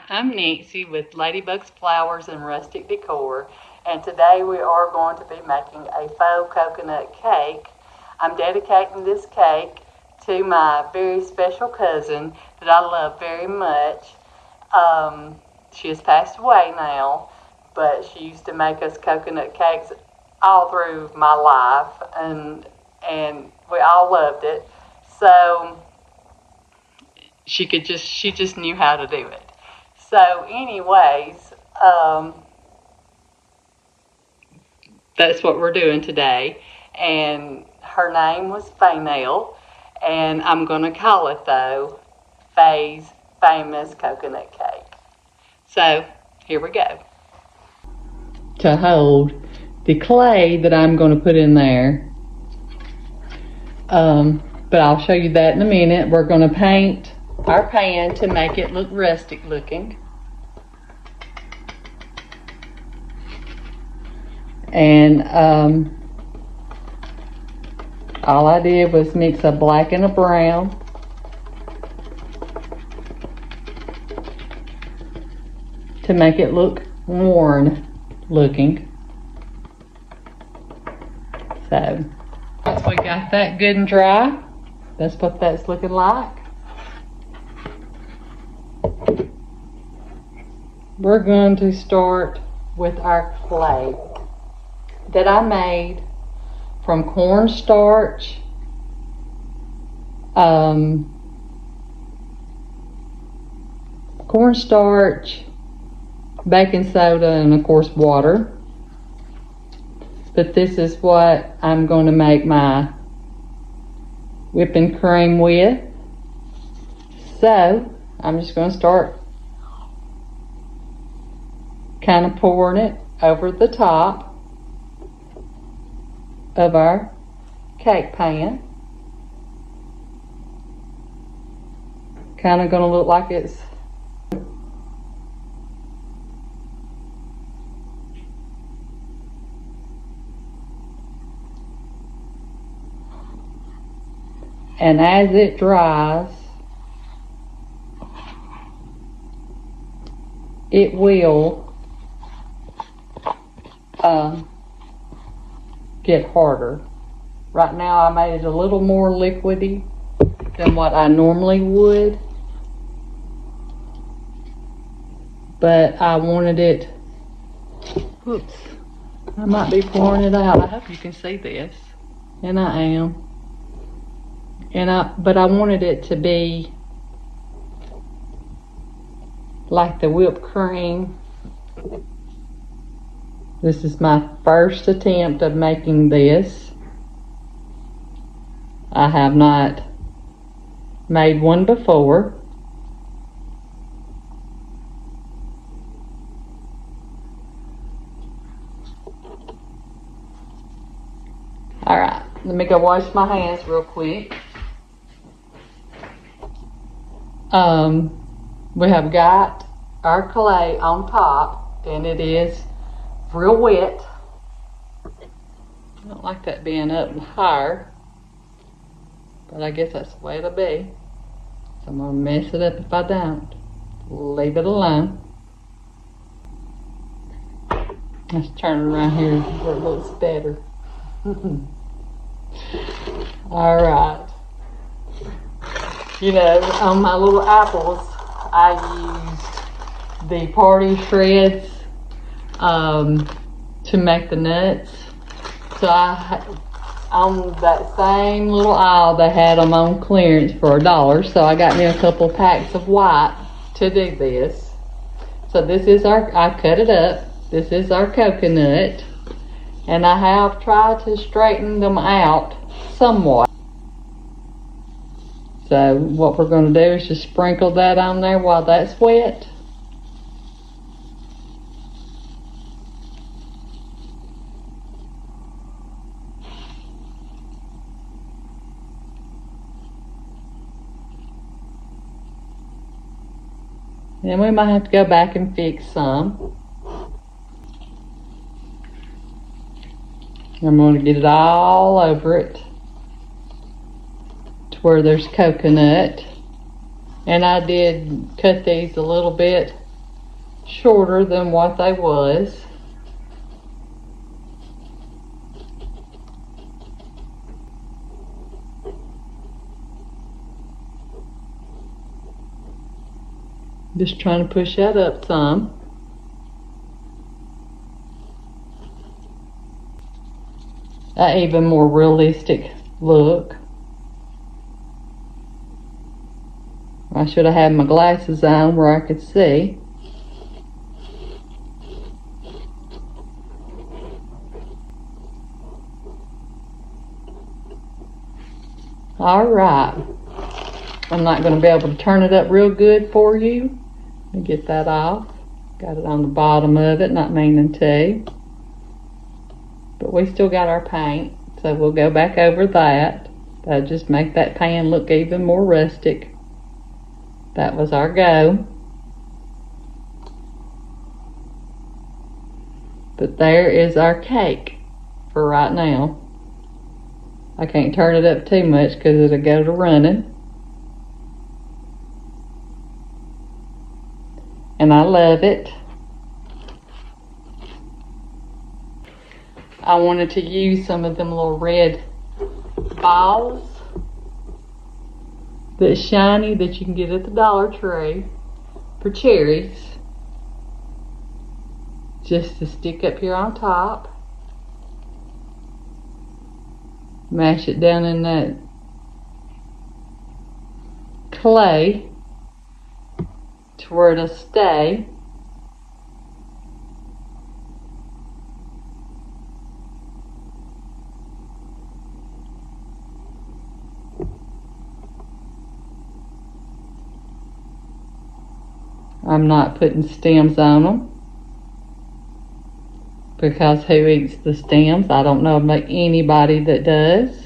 I'm Nancy with Ladybugs Flowers and Rustic Decor, and today we are going to be making a faux coconut cake. I'm dedicating this cake to my very special cousin that I love very much. She has passed away now, but she used to make us coconut cakes all through my life, and we all loved it. So she just knew how to do it. So anyways, that's what we're doing today. And her name was Faye, and I'm going to call it, though, Faye's Famous Coconut Cake. So here we go. To hold the clay that I'm going to put in there, but I'll show you that in a minute. We're going to paint our pan to make it look rustic looking. And all I did was mix a black and a brown. To make it look worn looking. So once we got that good and dry, that's what that's looking like. We're going to start with our clay that I made from cornstarch, baking soda, and of course water. But this is what I'm going to make my whipping cream with. So I'm just going to start kind of pouring it over the top of our cake pan. Kind of going to look like it's and as it dries, it will get harder. Right now I made it a little more liquidy than what I normally would, but I wanted it, whoops, I might be pouring it out. I hope you can see this, and I am. But I wanted it to be like the whipped cream. This is my first attempt of making this. I have not made one before. Alright, let me go wash my hands real quick. We have got our clay on top, and it is real wet. I don't like that being up higher, but I guess that's the way it'll be. So I'm gonna mess it up if I don't. Leave it alone. Let's turn it around here where it looks better. Alright. You know, on my little apples, I used the party shreds to make the nuts. So on that same little aisle, they had them on clearance for $1. So I got me a couple packs of white to do this. So this is I cut it up. This is our coconut. And I have tried to straighten them out somewhat. So what we're going to do is just sprinkle that on there while that's wet. Then we might have to go back and fix some. I'm going to get it all over it to where there's coconut. And I did cut these a little bit shorter than what they was. Just trying to push that up some. An even more realistic look. I should have had my glasses on where I could see. Alright. I'm not going to be able to turn it up real good for you. Let me get that off. Got it on the bottom of it, not meaning to. But we still got our paint, so we'll go back over that. That'll just make that pan look even more rustic. That was our go. But there is our cake for right now. I can't turn it up too much because it'll go to running. And I love it. I wanted to use some of them little red balls that's shiny that you can get at the Dollar Tree for cherries, just to stick up here on top. Mash it down in that clay to where it'll stay. I'm not putting stems on them because who eats the stems? I don't know about anybody that does.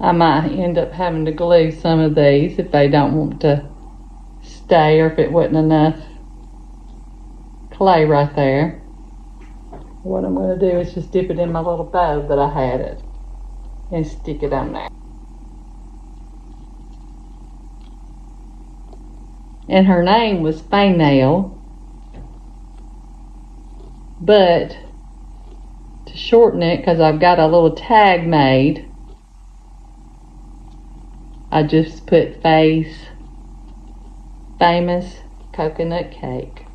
I might end up having to glue some of these if they don't want to stay, or if it wasn't enough clay right there. What I'm going to do is just dip it in my little bow that I had it and stick it on there. And her name was Faye, but to shorten it, because I've got a little tag made, I just put Faye's Famous Coconut Cake.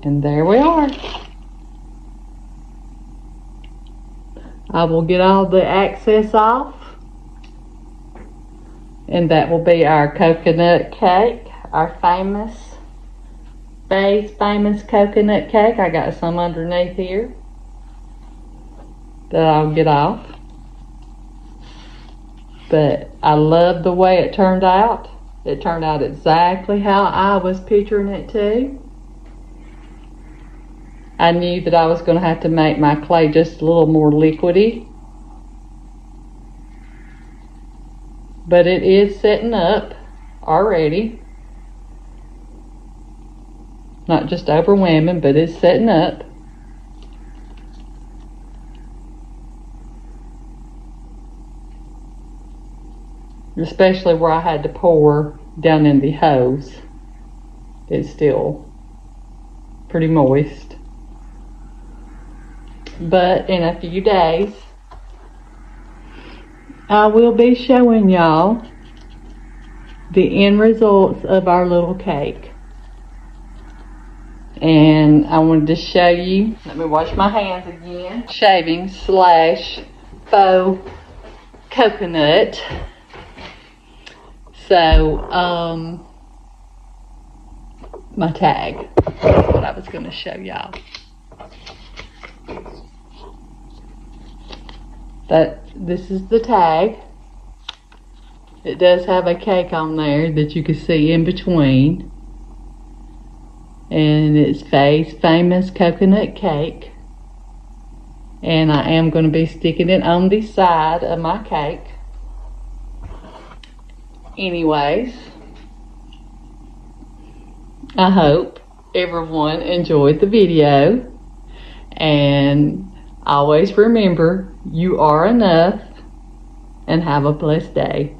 And there we are. I will get all the excess off, and that will be our coconut cake, our Faye's Famous Coconut Cake. I got some underneath here that I'll get off. But I love the way it turned out. It turned out exactly how I was picturing it too. I knew that I was going to have to make my clay just a little more liquidy. But it is setting up already. Not just overwhelming, but it's setting up. Especially where I had to pour down in the hose. It's still pretty moist. But in a few days, I will be showing y'all the end results of our little cake. And I wanted to show you, let me wash my hands again, shaving slash faux coconut. So, my tag, that's what I was going to show y'all. This is the tag. It does have a cake on there that you can see in between. And it's Faye's Famous Coconut Cake. And I am going to be sticking it on the side of my cake. Anyways, I hope everyone enjoyed the video. And always remember, you are enough. And have a blessed day.